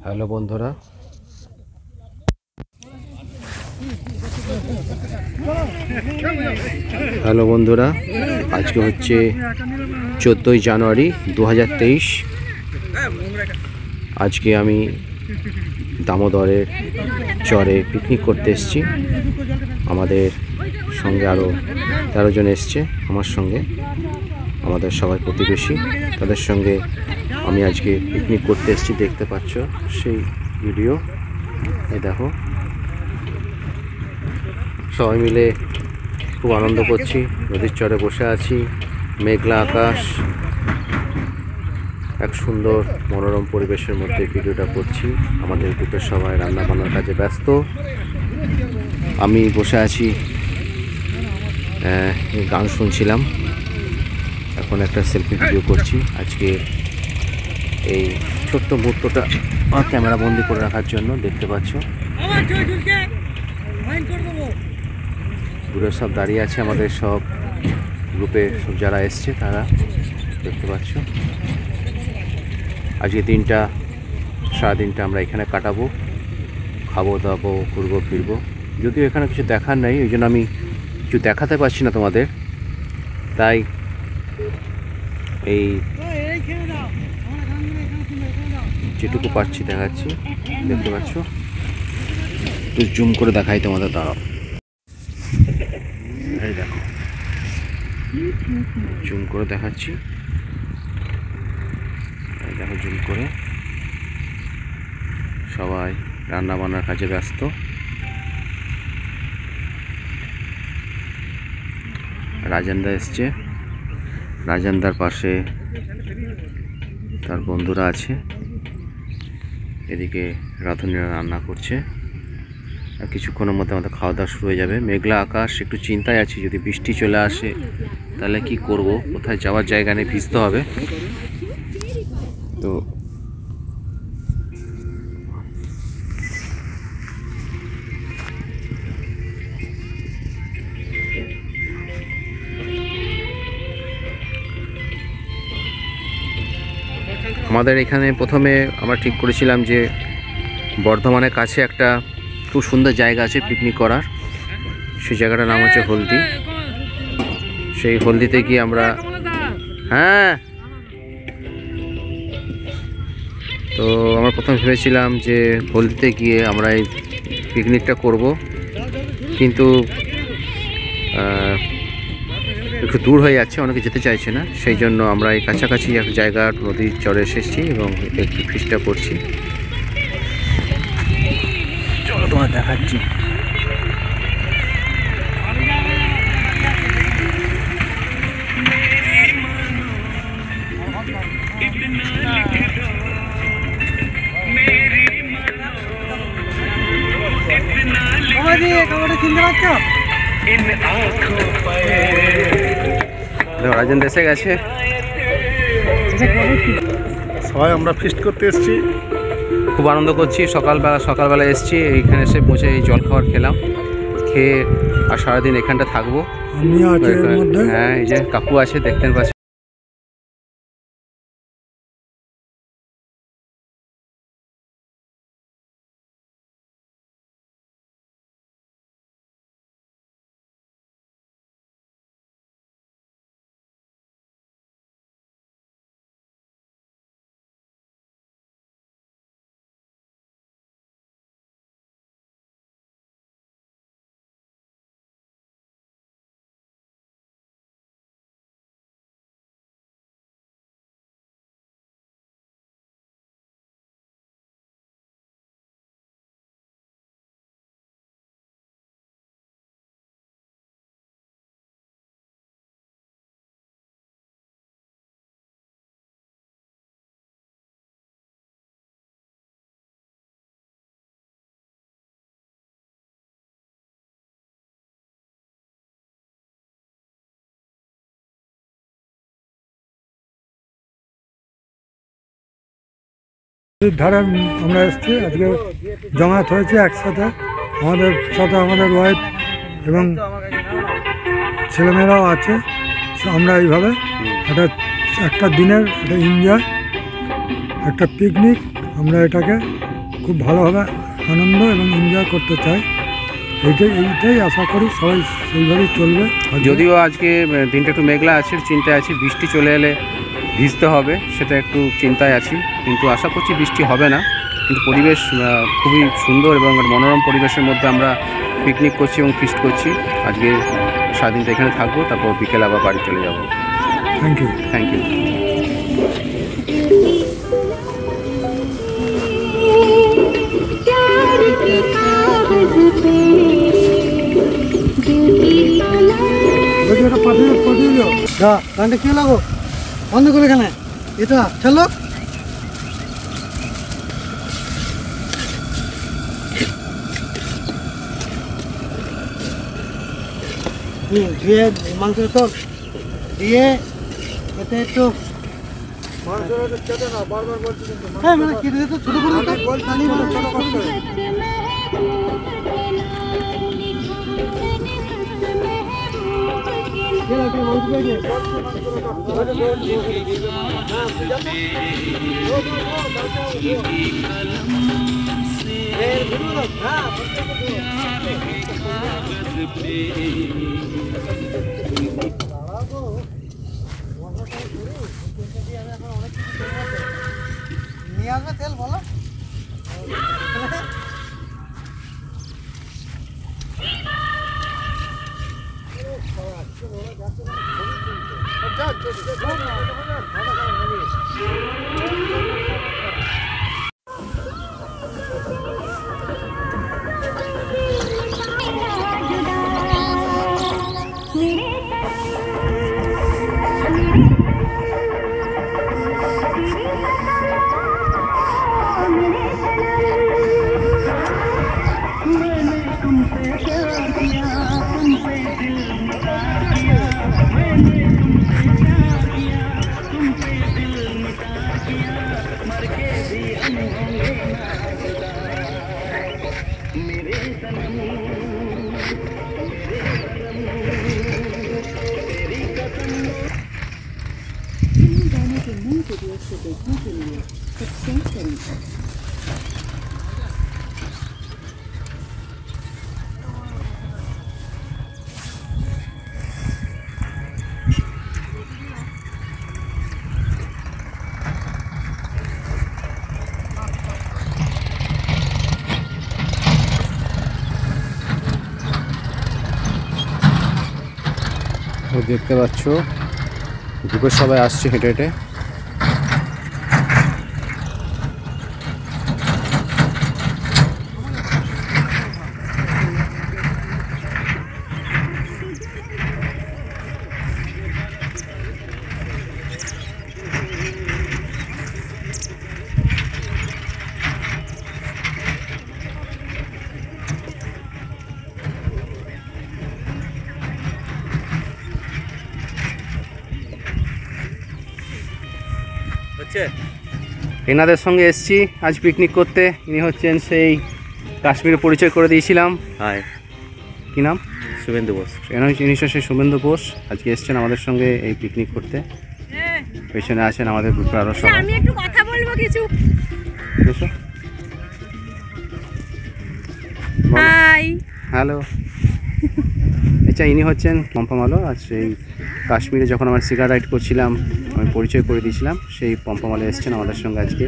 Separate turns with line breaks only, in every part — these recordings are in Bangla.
হ্যালো বন্ধুরা, আজকে হচ্ছে 14ই জানুয়ারি 2023। আজকে আমি দামোদরের চরে পিকনিক করতে এসেছি। আমাদের সঙ্গে আরও 13 জন এসছে আমার সঙ্গে, আমাদের সবাই প্রতিবেশী। তাদের সঙ্গে আমি আজকে পিকনিক করতে এসেছি, দেখতে পাচ্ছ সেই ভিডিও। এই দেখো, সবাই মিলে খুব আনন্দ করছি, নদীর চরে বসে আছি, মেঘলা আকাশ, এক সুন্দর মনোরম পরিবেশের মধ্যে ভিডিওটা করছি। আমাদের গ্রুপের সবাই রান্না বান্নার কাজে ব্যস্ত, আমি বসে আছি, গান শুনছিলাম, এখন একটা সেলফি ভিডিও করছি। আজকে এই ছোট্ট মুহূর্তটা ক্যামেরা বন্দি করে রাখার জন্য, দেখতে পাচ্ছ দূরে সব দাঁড়িয়ে আছে, আমাদের সব গ্রুপে সব যারা এসছে তারা, দেখতে পাচ্ছ। আজকে সারাদিনটা আমরা এখানে কাটাবো, খাবো দাবো, ঘুরবো ফিরবো। যদিও এখানে কিছু দেখার নেই, ওই জন্য আমি কিছু দেখাতে পারছি না তোমাদের, তাই এই যেটুকু পাচ্ছি দেখাচ্ছি, দেখতে পাচ্ছ। একটু জুম করে দেখাই তোমাদের, দাঁড়াও, এই দেখো জুম করে দেখাচ্ছি, এই দেখো জুম করে। সবাই রান্না বান্নার কাজে ব্যস্ত। রাজেন্দা এসছে, রাজেন্দার পাশে তার বন্ধুরা আছে। এদিকে রাঁধুনিরা রান্না করছে, আর কিছুক্ষণের মধ্যে আমাদের খাওয়া দাওয়া শুরু হয়ে যাবে। মেঘলা আকাশ, একটু চিন্তায় আছি, যদি বৃষ্টি চলে আসে তাহলে কি করব, কোথায় যাওয়ার জায়গা নেই, ভিজতে হবে। তো আমাদের এখানে প্রথমে আমরা ঠিক করেছিলাম যে বর্ধমানের কাছে একটা খুব সুন্দর জায়গা আছে পিকনিক করার, সেই জায়গাটার নাম হচ্ছে হলদি। সেই হলদিতে গিয়ে আমরা, তো আমরা প্রথমে ভেবেছিলাম যে হলদিতে গিয়ে আমরা এই পিকনিকটা করব, কিন্তু একটু দূর হয়ে যাচ্ছে, অনেকে যেতে চাইছে না। সেই জন্য আমরা এই কাছাকাছি এক জায়গা নদীর চরে এসেছি এবং একটু ফিস্টটা করছি। চলো তোমার দেখাচ্ছি। রাজেন্দ্র এসে গেছে,
সবাই আমরা ফিস্ট করতে এসেছি,
খুব আনন্দ করছি। সকালবেলা এসেছি, এইখানে এসে পৌঁছে এই জল খাবার খেলাম, খেয়ে আর সারাদিন এখানটা থাকবো। হ্যাঁ, এই যে কাকু আছে, দেখতেন পাচ্ছেন।
ধারে আমরা এসেছি, আজকে জমায়েত হয়েছে একসাথে, আমাদের সাথে আমাদের ওয়াইফ এবং ছেলেমেয়েরাও আছে। আমরা এইভাবে একটা দিনের একটা এনজয়, একটা পিকনিক আমরা এটাকে খুব ভালোভাবে আনন্দ এবং এনজয় করতে চাই। এইটাই আশা করি সবাই সেইভাবেই চলবে।
যদিও আজকে দিনটা একটু মেঘলা আছে, চিন্তায় আছি বৃষ্টি চলে এলে ভিজতে হবে, সেটা একটু চিন্তায় আছি, কিন্তু আশা করছি বৃষ্টি হবে না। কিন্তু পরিবেশ খুবই সুন্দর এবং মনোরম পরিবেশের মধ্যে আমরা পিকনিক করছি এবং ফিস্ট করছি। আজকে সারাদিনটা এখানে থাকবো, তারপর বিকেলে আবার বাড়ি চলে যাব।
Thank you.
Thank you.
গানটা কি লাগো বন্ধ করে এখানে এটা চলো। ধুয়ে মাংসের তো দিয়ে এতে একটু হ্যাঁ মানে কেটে দিতে ছোট করে ছোট করতে হবে। নিয়ে আসবে তেল বলো।
দেখতে পাচ্ছ গ্রুপের সবাই আসছে হেঁটে হেঁটে। এনাদের সঙ্গে এসছি আজ পিকনিক করতে। ইনি হচ্ছেন সেই কাশ্মীরে পরিচয় করে দিয়েছিলাম।
হাই,
কী নাম?
শুভেন্দু বোস।
ইনি হচ্ছেন সেই শুভেন্দু বোস। আজকে এসছেন আমাদের সঙ্গে এই পিকনিক করতে। পেছনে আছেন আমাদের গ্রুপের আরও সবাই।
আমি একটু কথা বলবো কিছু। Hi,
hello. আচ্ছা, ইনি হচ্ছেন পম্পম আলো। আর সেই কাশ্মীরে যখন আমার সিগার রাইড করছিলাম আমি পরিচয় করে দিয়েছিলাম, সেই পম্পম আলো এসছেন আমাদের সঙ্গে আজকে।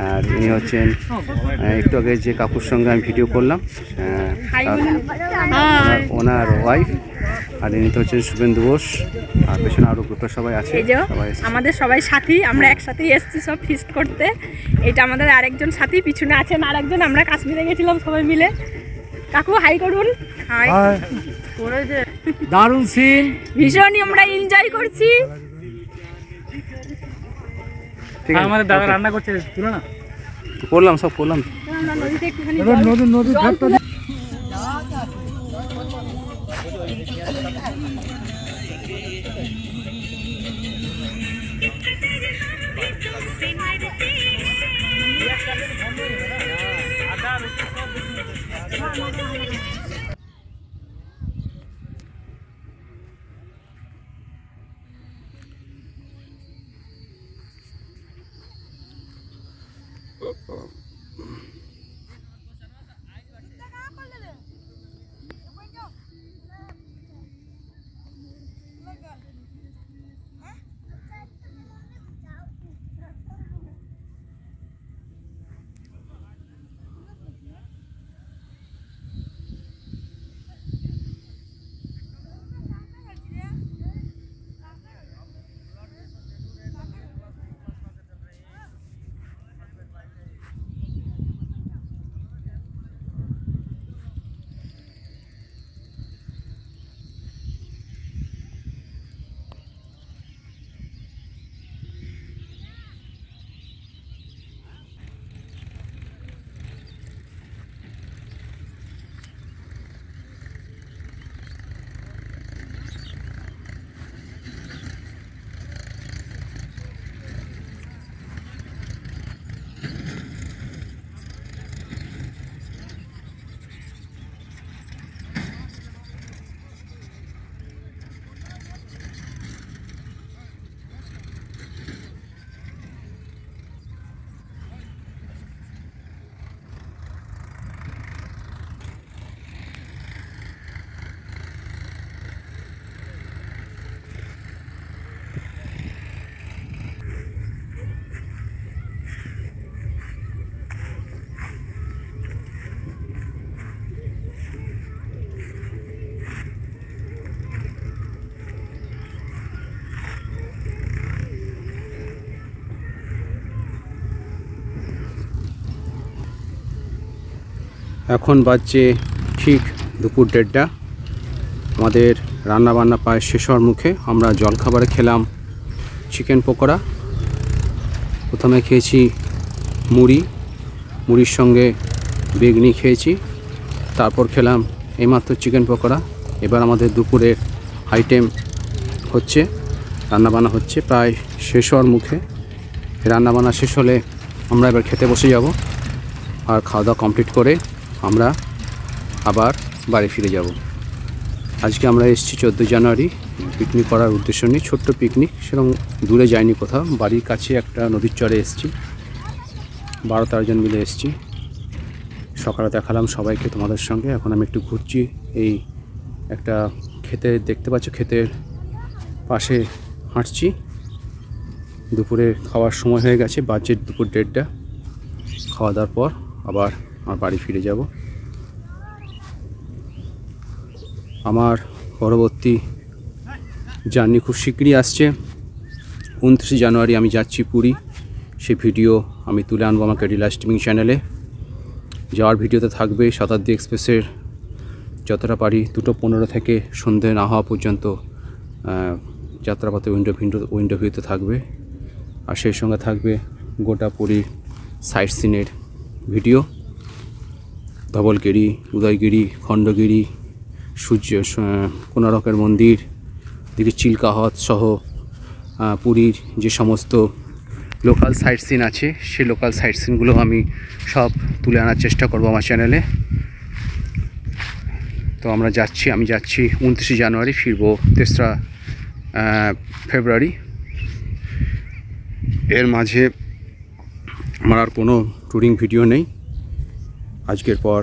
আর ইনি হচ্ছেন একটু আগে যে কাকুর সঙ্গে আমি ভিডিও করলাম, ওনার ওয়াইফ। আর ইনি তো হচ্ছেন শুভেন্দু বোস। আর পেছনে আরও গ্রুপের সবাই আছে।
আমাদের সবাই সাথী, আমরা একসাথেই এসেছি সব ফিস্ট করতে। এটা আমাদের আরেকজন সাথী, পিছনে আছেন আরেকজন। আমরা কাশ্মীরে গেছিলাম সবাই মিলে। কাকু হাই করুন। হাই।
দারুণ সিন,
ভীষণই আমরা এনজয় করছি।
ঠিক আছে,
আমাদের দাদা রান্না করছে, তুলো না?
করলাম, সব করলাম।
আমরা নদীতে একটুখানি
নদীর ধারটা
এখন বাজছে ঠিক দুপুর 1:30। আমাদের রান্নাবান্না প্রায় শেষ হওয়ার মুখে। আমরা জলখাবারে খেলাম চিকেন পকোড়া। প্রথমে খেয়েছি মুড়ির সঙ্গে বেগনি খেয়েছি, তারপর খেলাম এইমাত্র চিকেন পকোড়া। এবার আমাদের দুপুরের আইটেম হচ্ছে, রান্নাবান্না হচ্ছে, প্রায় শেষ হওয়ার মুখে। রান্নাবান্না শেষ হলে আমরা এবার খেতে বসে যাব, আর খাওয়া দাওয়া কমপ্লিট করে আমরা আবার বাড়ি ফিরে যাব। আজকে আমরা এসেছি 14 জানুয়ারি পিকনিক করার উদ্দেশ্য নিয়ে। ছোট্ট পিকনিক, সেরকম দূরে যাইনি কোথাও, বাড়ির কাছে একটা নদীর চরে এসেছি। 12-13 জন মিলে এসেছি। সকালে দেখালাম সবাইকে তোমাদের সঙ্গে। এখন আমি একটু ঘুরছি, এই একটা ক্ষেতে দেখতে পাচ্ছ, ক্ষেতের পাশে হাঁটছি। দুপুরে খাওয়ার সময় হয়ে গেছে, বাজে দুপুর 1:30। খাওয়া দাওয়ার পর আবার আমার বাড়ি ফিরে যাব। আমার পরবর্তী জার্নি খুব শীঘ্রই আসছে। 29 জানুয়ারি আমি যাচ্ছি পুরী। সেই ভিডিও আমি তুলে আনবো আমার ক্যাডিলা স্ট্রিমিং চ্যানেলে। যাওয়ার ভিডিওতে থাকবে শতাব্দী এক্সপ্রেসের যতটা পারি 2:15 থেকে সন্ধে না হওয়া পর্যন্ত যাত্রাপথে উইন্ডো ভিউতে থাকবে। আর সেই সঙ্গে থাকবে গোটা পুরীর সাইট সিনের ভিডিও। ধবলগিরি, উদয়গিরি, খণ্ডগিরি, কোনারকের মন্দির, দিকে চিল্কা হ্রদ সহ পুরীর যে সমস্ত লোকাল সাইট সিন আছে, সেই লোকাল সাইট সিনগুলো আমি সব তুলে আনার চেষ্টা করব আমার চ্যানেলে। তো আমি যাচ্ছি 29 জানুয়ারি, ফিরবো 3রা ফেব্রুয়ারি। এর মাঝে আমার আর কোনো ট্যুরিং ভিডিও নেই। আজকের পর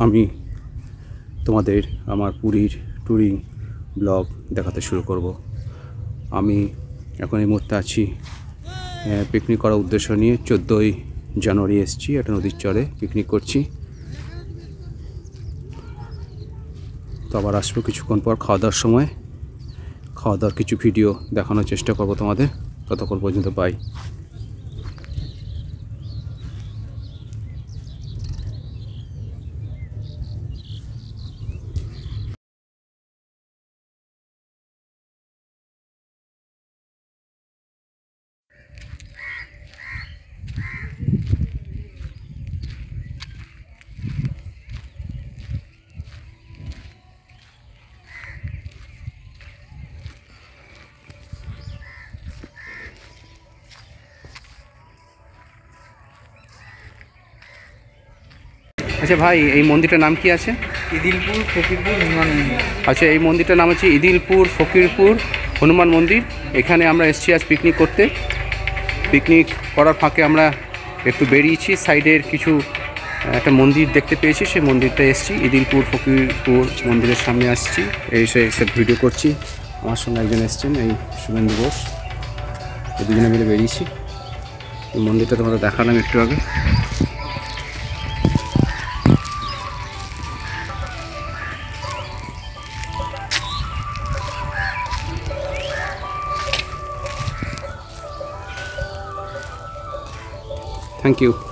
আমি তোমাদের আমার পুরীর ট্যুরিং ব্লগ দেখাতে শুরু করব। আমি এখন এই মুহূর্তে আছি পিকনিক করার উদ্দেশ্য নিয়ে। 14 জানুয়ারি এসেছি, একটা নদীর চরে পিকনিক করছি। তো আবার আসবো কিছুক্ষণ পর খাওয়া দাওয়ার সময়। খাওয়া দাওয়ার কিছু ভিডিও দেখানোর চেষ্টা করব তোমাদের। ততক্ষণ পর্যন্ত বাই। আচ্ছা ভাই, এই মন্দিরটার নাম কি আছে?
ইদিলপুর ফকিরপুর হনুমান মন্দির।
আচ্ছা, এই মন্দিরটার নাম হচ্ছে ইদিলপুর ফকিরপুর হনুমান মন্দির। এখানে আমরা এসেছি আজ পিকনিক করতে। পিকনিক করার ফাঁকে আমরা একটু বেরিয়েছি, সাইডের কিছু একটা মন্দির দেখতে পেয়েছি, সেই মন্দিরটা এসেছি। ইদিলপুর ফকিরপুর মন্দিরের সামনে আসছি, এসে ভিডিও করছি। আমার সঙ্গে একজন এসছেন, এই শুভেন্দু ঘোষ। এই দুজনে মিলে বেরিয়েছি। এই মন্দিরটা তোমাদের দেখালাম একটু আগে। Thank you.